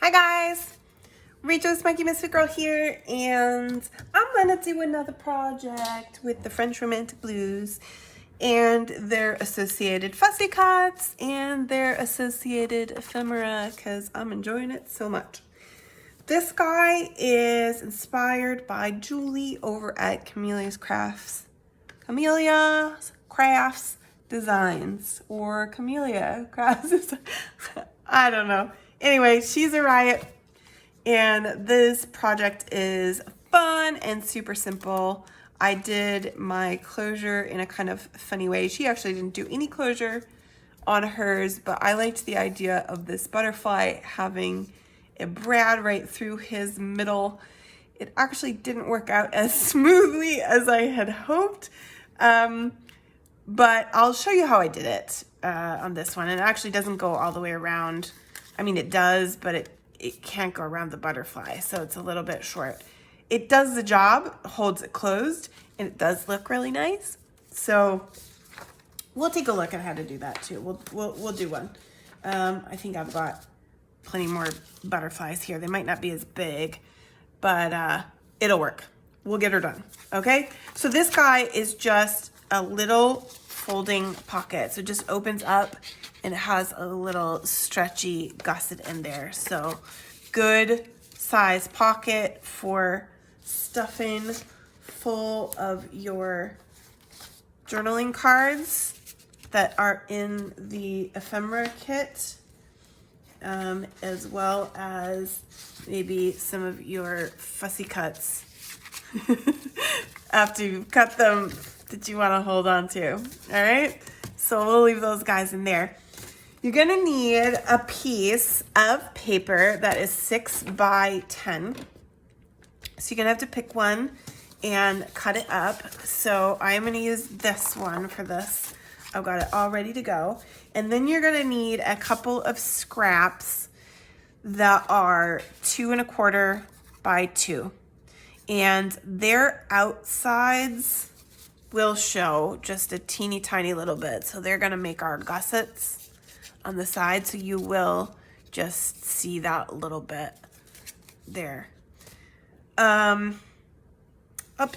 Hi guys, Rachel Spunky Misfit Girl here, and I'm gonna do another project with the French Romantic Blues and their associated fussy cuts and their associated ephemera because I'm enjoying it so much. This guy is inspired by Julie over at Camellia's Crafts Designs, or Camellia Crafts. I don't know. Anyway, she's a riot, and this project is fun and super simple. I did my closure in a kind of funny way. She actually didn't do any closure on hers, but I liked the idea of this butterfly having a brad right through his middle. It actually didn't work out as smoothly as I had hoped, but I'll show you how I did it on this one. And it actually doesn't go all the way around. I mean, it does, but it can't go around the butterfly, so it's a little bit short. It does the job, holds it closed, and it does look really nice. So we'll take a look at how to do that too. We'll do one. I think I've got plenty more butterflies here. They might not be as big, but it'll work. We'll get her done. Okay. So this guy is just a little folding pocket. So it just opens up and it has a little stretchy gusset in there. So good size pocket for stuffing full of your journaling cards that are in the ephemera kit, as well as maybe some of your fussy cuts after you've cut them that you want to hold on to. All right, so we'll leave those guys in there. You're gonna need a piece of paper that is 6 by 10. So you're gonna have to pick one and cut it up. So I'm gonna use this one for this. I've got it all ready to go. And then you're gonna need a couple of scraps that are 2 1/4 by 2. And their outsides will show just a teeny tiny little bit. So they're gonna make our gussets on the side. So you will just see that little bit there. Up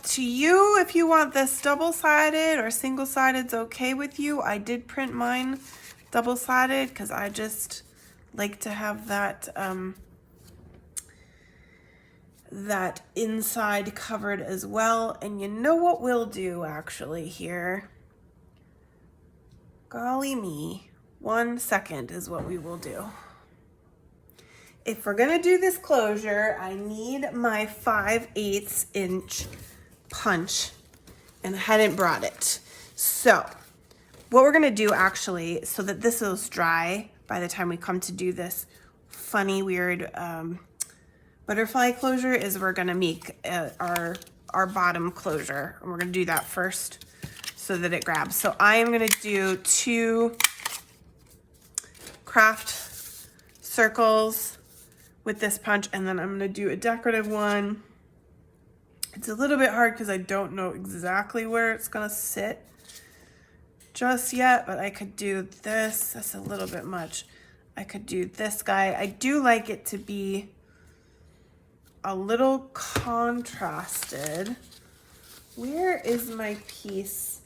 to you if you want this double-sided or single-sided. It's okay with you. I did print mine double-sided because I just like to have that that inside covered as well. And you know what we'll do actually here? Golly me, 1 second is what we will do. If we're gonna do this closure, I need my 5/8 inch punch, and I hadn't brought it. So what we're gonna do actually, so that this is dry by the time we come to do this funny, weird butterfly closure, is we're gonna make our bottom closure. And we're gonna do that first so that it grabs. So I am gonna do 2 craft circles with this punch, and then I'm gonna do a decorative one. It's a little bit hard because I don't know exactly where it's gonna sit just yet, but I could do this. That's a little bit much. I could do this guy. I do like it to be a little contrasted. Where is my piece?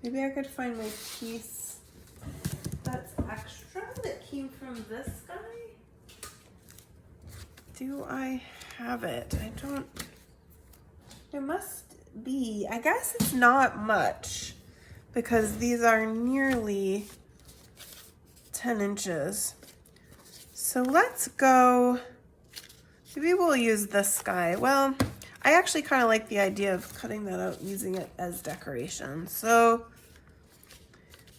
Maybe I could find my piece that's extra that came from this guy. Do I have it? I don't. There must be. I guess it's not much because these are nearly 10 inches. So let's go. Maybe we'll use this guy. Well, I actually kind of like the idea of cutting that out and using it as decoration. So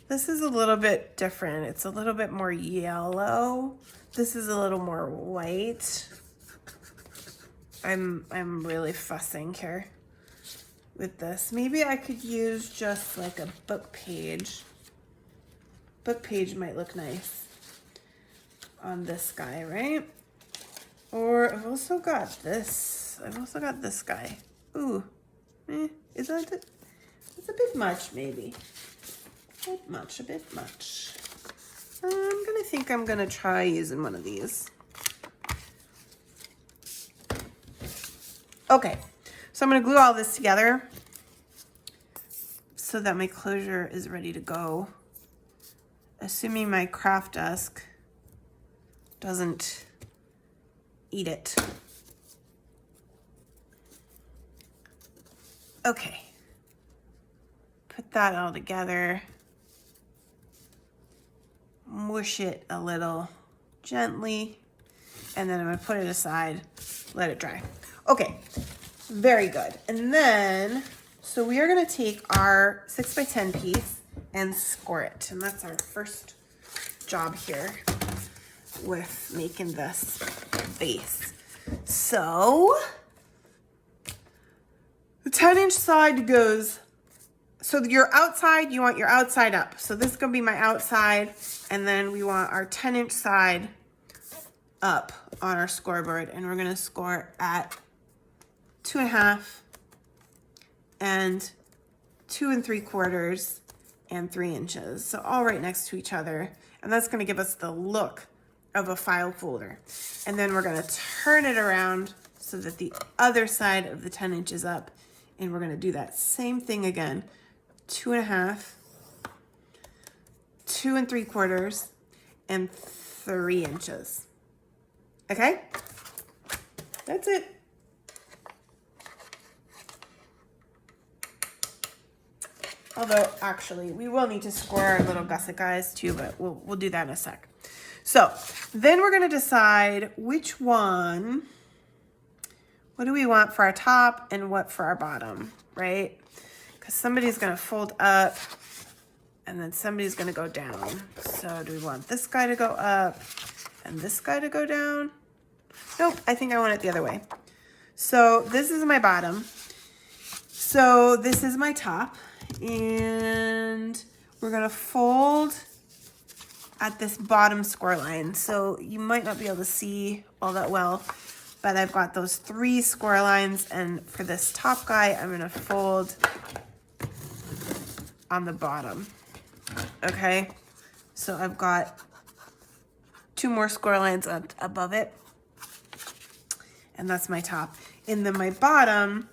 this is a little bit different. It's a little bit more yellow. This is a little more white. I'm really fussing here with this. Maybe I could use just like a book page. Book page might look nice on this guy, right? Or I've also got this. I've also got this guy. Ooh, is that it? It's a bit much, maybe. A bit much. I'm gonna think I'm gonna try using one of these. Okay, so I'm gonna glue all this together so that my closure is ready to go. Assuming my craft desk doesn't eat it. Okay, put that all together, mush it a little gently, and then I'm gonna put it aside, let it dry. Okay, very good. And then, so we are gonna take our 6x10 piece and score it. And that's our first job here with making this base. So, the 10-inch side goes, so your outside, you want your outside up. So this is gonna be my outside, and then we want our 10-inch side up on our scoreboard, and we're gonna score at 2.5 and 2 3/4 and 3 inches. So all right next to each other. And that's gonna give us the look of a file folder. And then we're gonna turn it around so that the other side of the 10 inches up. And we're gonna do that same thing again. 2.5, 2 3/4, and 3 inches. Okay? That's it. Although, actually, we will need to score our little gusset guys too, but we'll do that in a sec. So, then we're gonna decide which one, what do we want for our top and what for our bottom, right? Because somebody's gonna fold up and then somebody's gonna go down. So do we want this guy to go up and this guy to go down? Nope, I think I want it the other way. So this is my bottom. So this is my top. And we're gonna fold at this bottom score line. So you might not be able to see all that well, but I've got those 3 score lines, and for this top guy, I'm gonna fold on the bottom, okay? So I've got 2 more score lines above it, and that's my top. And then my bottom,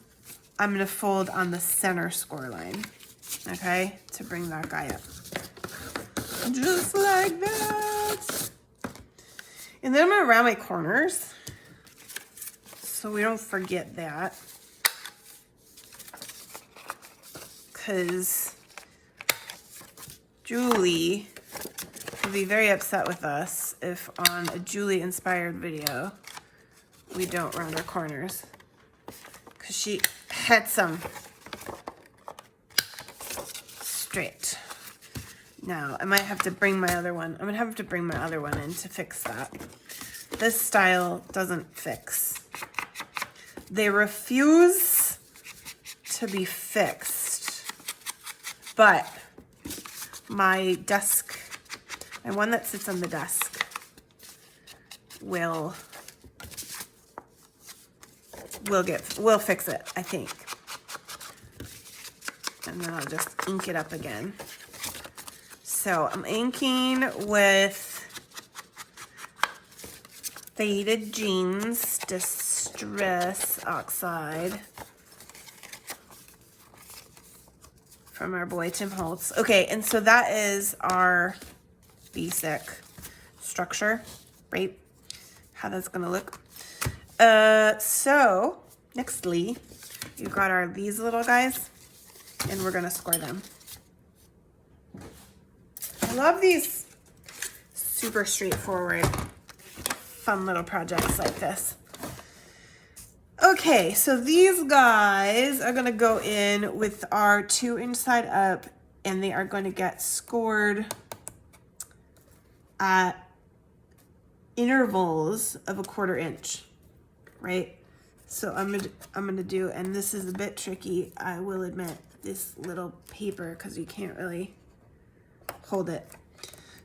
I'm gonna fold on the center score line, okay, to bring that guy up. Just like that. And then I'm gonna round my corners so we don't forget that. Because Julie will be very upset with us if on a Julie inspired video we don't round our corners. Because she hits them straight. Now, I might have to bring my other one. I'm gonna have to bring my other one in to fix that. This style doesn't fix. They refuse to be fixed. But my desk, and one that sits on the desk, will fix it, I think. And then I'll just ink it up again. So I'm inking with Faded Jeans Distress Oxide from our boy Tim Holtz. Okay, and so that is our basic structure, right? How that's gonna look. So nextly, you've got these little guys, and we're gonna score them. I love these super straightforward, fun little projects like this. Okay, so these guys are gonna go in with our 2-inch side up, and they are going to get scored at intervals of 1/4 inch, right? So I'm gonna do, and this is a bit tricky, I will admit, this little paper, because you can't really hold it.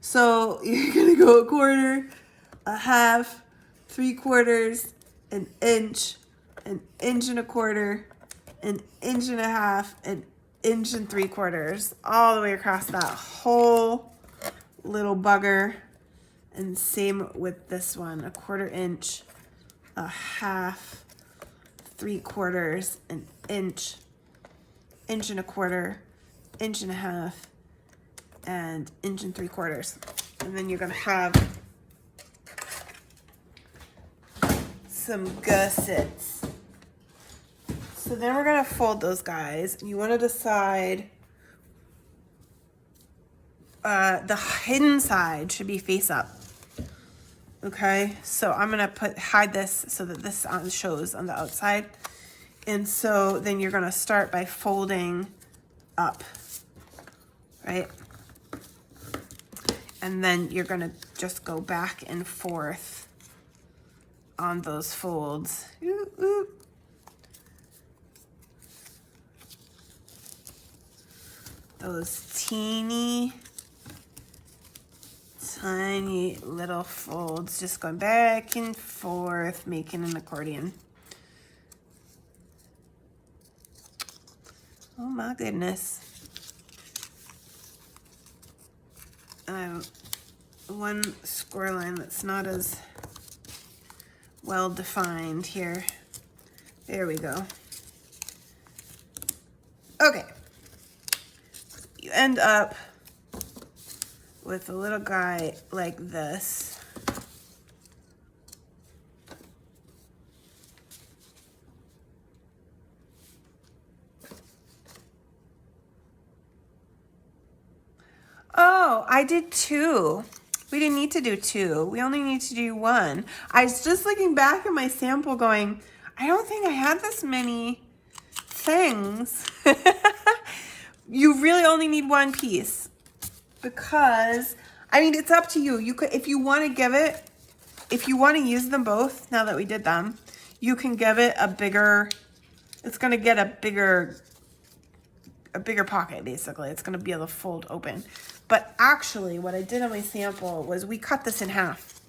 So you're gonna go 1/4, 1/2, 3/4, an inch, an inch and 1/4, an inch and 1/2, an inch and 3/4, all the way across that whole little bugger. And same with this one, 1/4 inch, 1/2, 3/4, an inch, inch and a quarter, inch and a half, and inch and 3/4. And then you're gonna have some gussets. So then we're gonna fold those guys. You wanna decide the hidden side should be face up. Okay, so I'm gonna hide this so that this shows on the outside. And so then you're gonna start by folding up, right? And then you're gonna just go back and forth on those folds. Ooh, ooh. Those teeny tiny little folds, just going back and forth, making an accordion. Oh my goodness. One score line that's not as well defined here. There we go. Okay. You end up with a little guy like this. Oh, I did 2. We didn't need to do 2. We only need to do 1. I was just looking back at my sample going, I don't think I had this many things. You really only need 1 piece. Because, I mean, it's up to you. You could, if you want to give it, if you want to use them both, now that we did them, you can give it a bigger, it's going to get a bigger pocket, basically. It's going to be able to fold open. But actually, what I did on my sample was we cut this in half,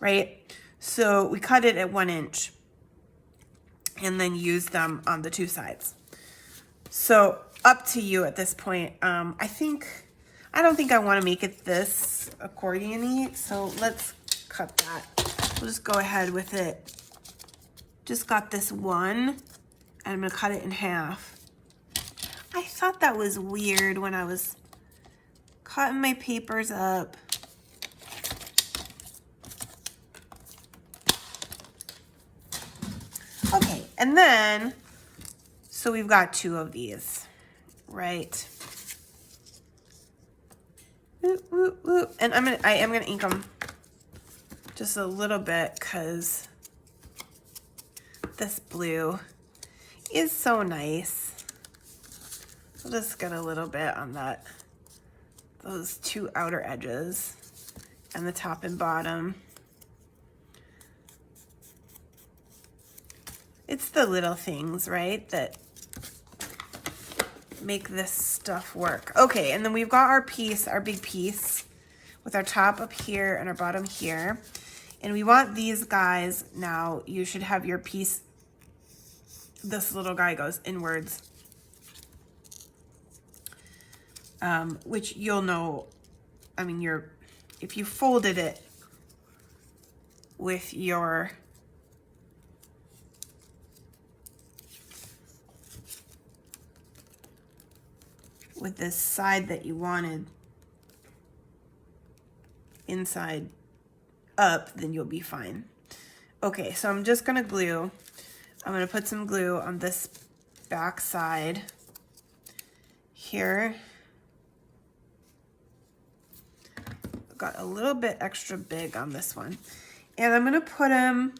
right? So we cut it at 1 inch and then used them on the 2 sides. So up to you at this point. I don't think I want to make it this accordion-y, so let's cut that. We'll just go ahead with it. Just got this one, and I'm going to cut it in half. I thought that was weird when I was cutting my papers up. Okay, and then, so we've got 2 of these, right? And I am gonna ink them just a little bit because this blue is so nice. I'll just get a little bit on those 2 outer edges and the top and bottom. It's the little things, right, that make this stuff work. Okay, and then we've got our piece, our big piece, with our top up here and our bottom here. And we want these guys, now you should have your piece, this little guy goes inwards. Which you'll know, I mean, if you folded it with your with this side that you wanted inside up, then you'll be fine. Okay, so I'm just gonna glue. I'm gonna put some glue on this back side here. Got a little bit extra big on this one. And I'm gonna put them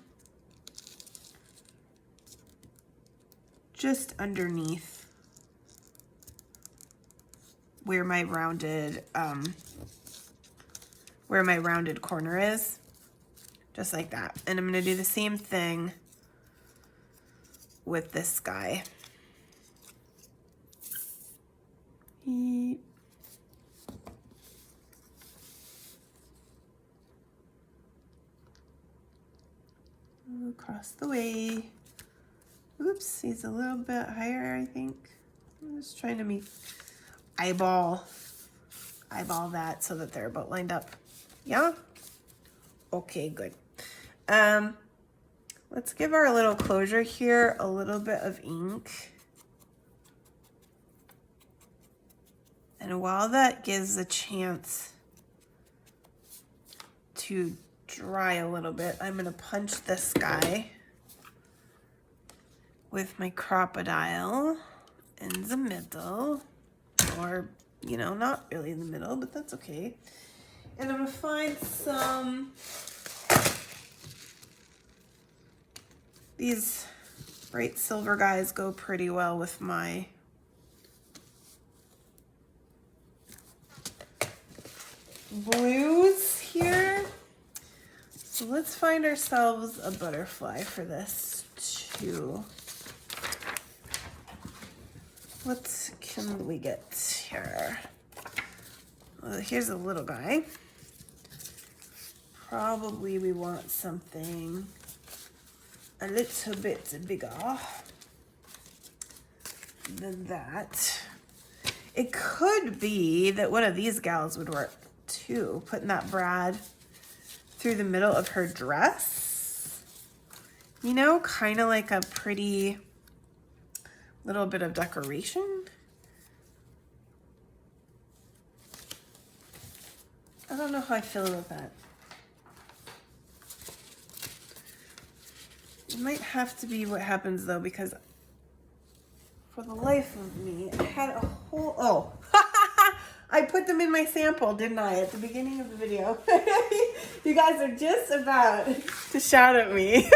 just underneath where my rounded corner is, just like that. And I'm gonna do the same thing with this guy. Across the way. Oops, he's a little bit higher, I think. I'm just trying to eyeball that so that they're about lined up. Yeah? Okay, good. let's give our little closure here a little bit of ink. And while that gives a chance to dry a little bit, I'm gonna punch this guy with my crocodile in the middle, or, you know, not really in the middle, but that's okay. And I'm gonna find some, these bright silver guys go pretty well with my blues here. So let's find ourselves a butterfly for this too. What can we get here? Well, here's a little guy. Probably we want something a little bit bigger than that. It could be that one of these gals would work too, putting that brad through the middle of her dress. You know, kind of like a pretty little bit of decoration. I don't know how I feel about that. It might have to be what happens though, because for the life of me, I had a whole, oh, I put them in my sample, didn't I, at the beginning of the video? You guys are just about to shout at me.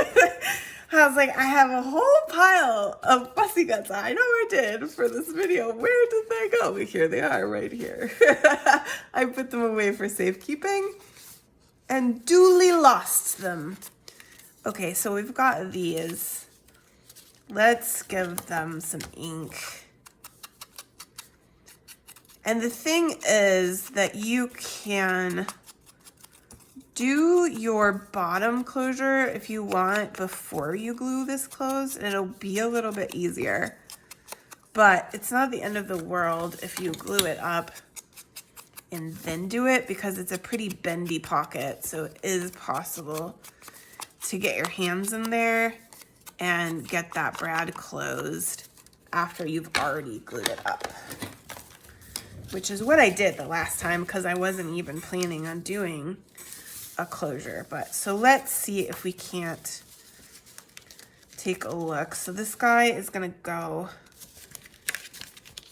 I was like, I have a whole pile of fussy guts. I know I did for this video. Where did they go? But here they are right here. I put them away for safekeeping and duly lost them. Okay, so we've got these. Let's give them some ink. And the thing is that you can do your bottom closure if you want before you glue this closed, and it'll be a little bit easier. But it's not the end of the world if you glue it up and then do it, because it's a pretty bendy pocket, so it is possible to get your hands in there and get that brad closed after you've already glued it up, which is what I did the last time because I wasn't even planning on doing a closure. But so let's see if we can't take a look. So this guy is gonna go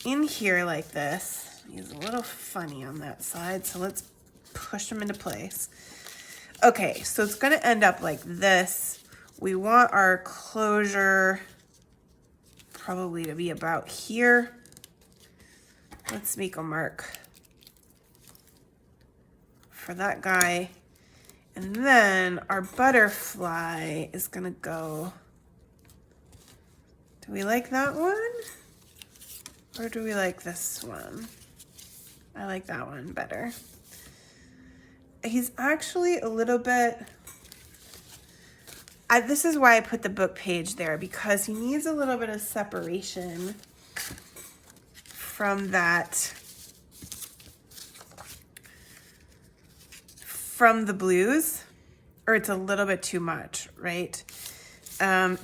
in here like this. He's a little funny on that side, so let's push him into place. Okay, so it's gonna end up like this. We want our closure probably to be about here. Let's make a mark for that guy. And then our butterfly is gonna go, do we like that one? Or do we like this one? I like that one better. He's actually a little bit, this is why I put the book page there, because he needs a little bit of separation from that, from the blues, or it's a little bit too much, right? And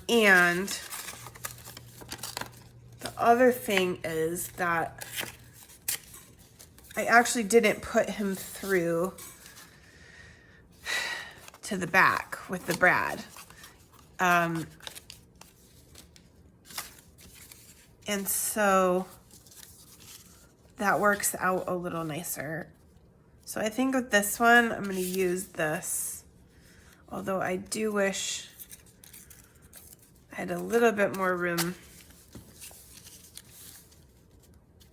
the other thing is that I actually didn't put him through to the back with the brad. And so that works out a little nicer. So I think with this one, I'm going to use this. Although I do wish I had a little bit more room.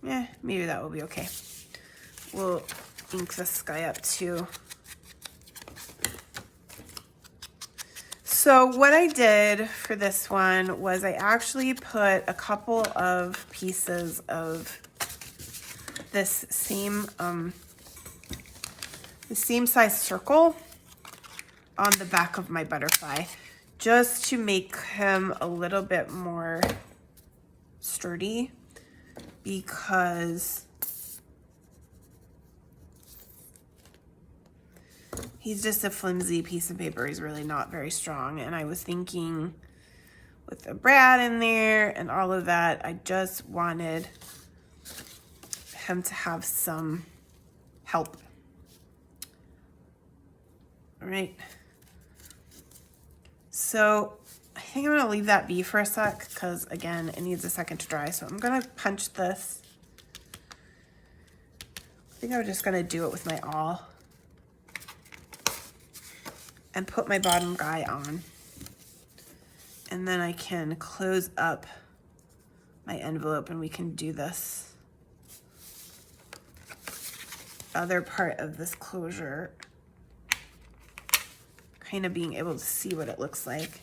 Yeah, maybe that will be okay. We'll ink this guy up too. So what I did for this one was I actually put a couple of pieces of this same size circle on the back of my butterfly, just to make him a little bit more sturdy, because He's just a flimsy piece of paper. He's really not very strong. And I was thinking with the brad in there and all of that, I just wanted him to have some help. All right. So I think I'm gonna leave that be for a sec because again, it needs a second to dry. So I'm gonna punch this. I think I'm just gonna do it with my awl and put my bottom guy on. And then I can close up my envelope and we can do this other part of this closure, kind of being able to see what it looks like.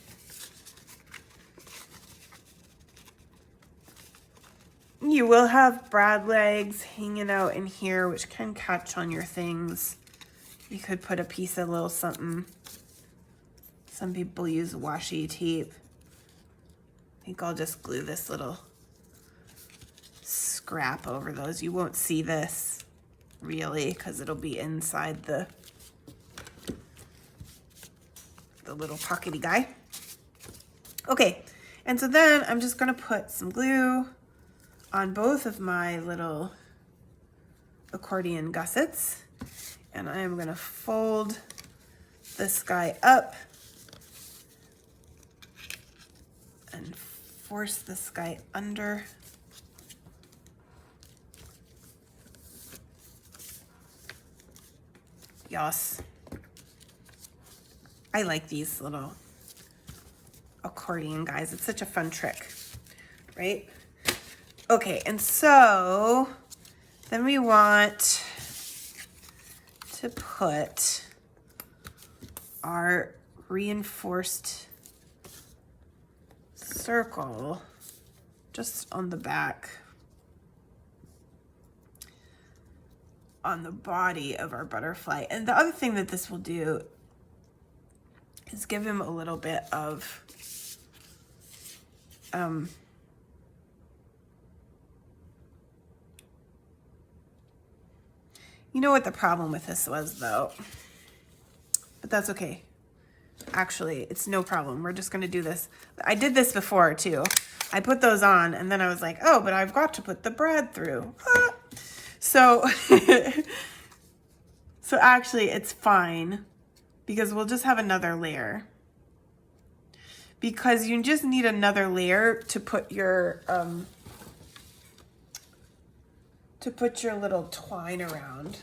You will have brad legs hanging out in here, which can catch on your things. You could put a piece of little something. Some people use washi tape. I think I'll just glue this little scrap over those. You won't see this really because it'll be inside the little pockety guy. Okay, and so then I'm just gonna put some glue on both of my little accordion gussets, and I am gonna fold this guy up and force this guy under. Yes. I like these little accordion guys. It's such a fun trick, right? Okay, and so then we want to put our reinforced circle just on the back, on the body of our butterfly. And the other thing that this will do is give him a little bit of you know what the problem with this was though, but that's okay. Actually, it's no problem. We're just gonna do this. I did this before too. I put those on and then I was like, oh, but I've got to put the brad through. Ah. So, so actually it's fine because we'll just have another layer. Because you just need another layer to put your little twine around.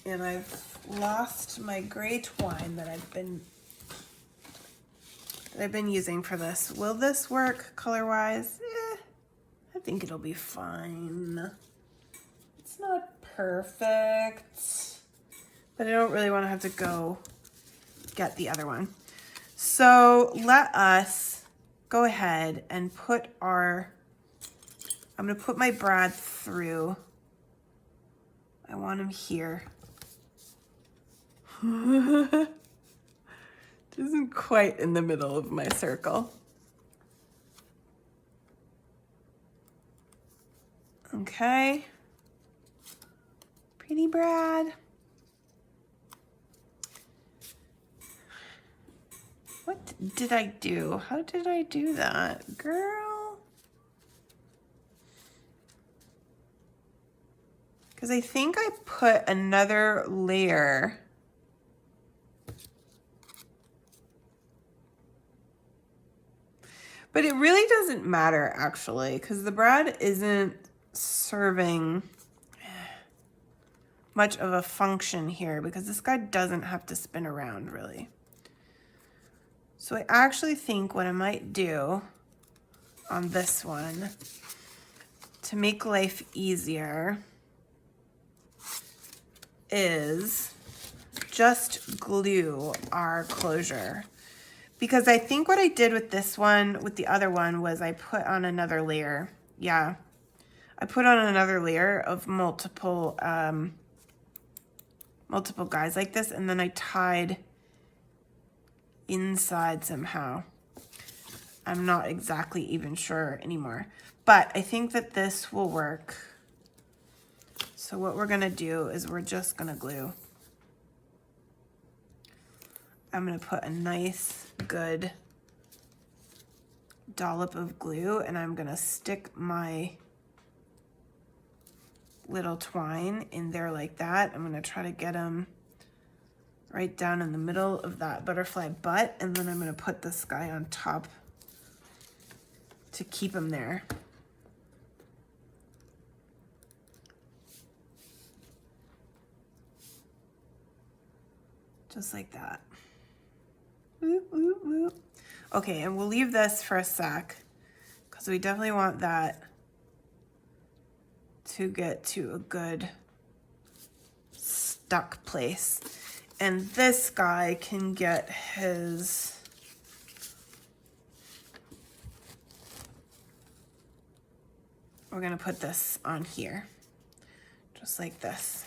And I've lost my gray twine that I've been using for this. Will this work color-wise? I think it'll be fine. It's not perfect, but I don't really want to have to go get the other one. So let us go ahead and put I'm gonna put my brad through. I want him here. It isn't quite in the middle of my circle. Okay. Pretty brad. What did I do? How did I do that, girl? Because I think I put another layer. But it really doesn't matter actually, because the brad isn't serving much of a function here because this guy doesn't have to spin around really. So I actually think what I might do on this one to make life easier is just glue our closure. Because I think what I did with this one, with the other one, was I put on another layer. Yeah, I put on another layer of multiple guys like this, and then I tied inside somehow. I'm not exactly even sure anymore, but I think that this will work So what we're gonna do is we're just gonna glue. I'm gonna put a nice, good dollop of glue, and I'm gonna stick my little twine in there like that. I'm gonna try to get them right down in the middle of that butterfly butt, and then I'm gonna put this guy on top to keep him there. Just like that. Whoop, whoop, whoop. Okay, and we'll leave this for a sec because we definitely want that to get to a good stuck place. And this guy can get his, we're gonna put this on here, just like this.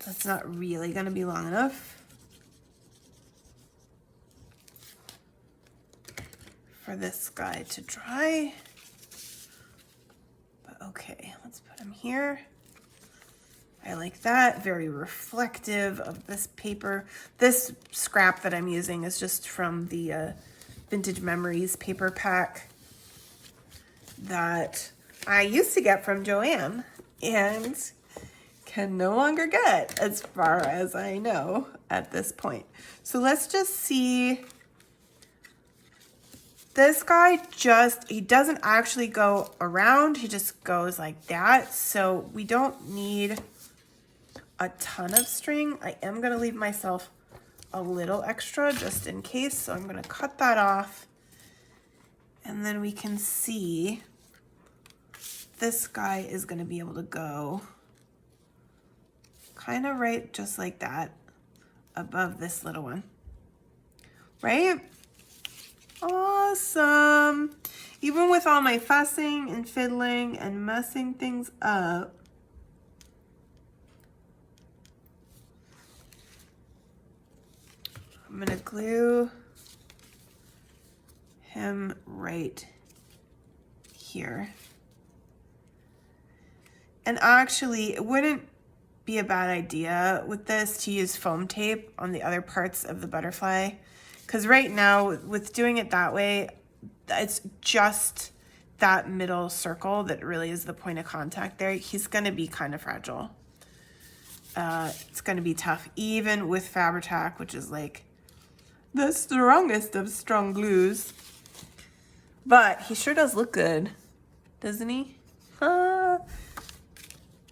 That's not really gonna be long enough for this guy to dry. But okay, let's put him here. I like that, very reflective of this paper. This scrap that I'm using is just from the Vintage Memories paper pack that I used to get from Joanne and can no longer get, as far as I know at this point. So let's just see. This guy he doesn't actually go around, he just goes like that. So we don't need a ton of string. I am gonna leave myself a little extra just in case. So I'm gonna cut that off. And then we can see this guy is gonna be able to go kind of right just like that above this little one, right? Awesome. Even with all my fussing and fiddling and messing things up, I'm gonna glue him right here. And actually, it wouldn't be a bad idea with this to use foam tape on the other parts of the butterfly, because right now with doing it that way, it's just that middle circle that really is the point of contact there. He's going to be kind of fragile. It's going to be tough even with Fabri-Tac, which is like the strongest of strong glues. But he sure does look good, doesn't he?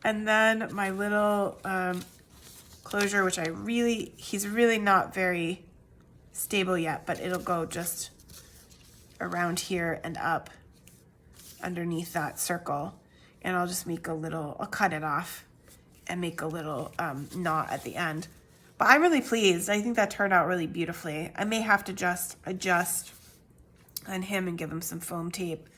And then my little closure, which he's really not very stable yet, but it'll go just around here and up underneath that circle. And I'll just make I'll cut it off and make a little knot at the end. But I'm really pleased. I think that turned out really beautifully. I may have to just adjust on him and give him some foam tape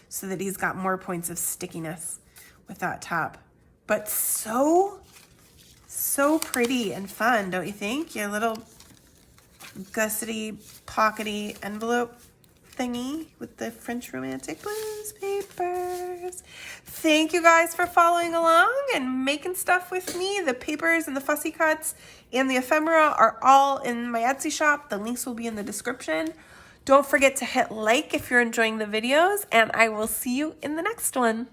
so that he's got more points of stickiness with that top. But so pretty and fun, don't you think? Your little gussety, pockety envelope thingy with the French Romantic Blues papers. Thank you guys for following along and making stuff with me. The papers and the fussy cuts and the ephemera are all in my Etsy shop. The links will be in the description. Don't forget to hit like if you're enjoying the videos, and I will see you in the next one.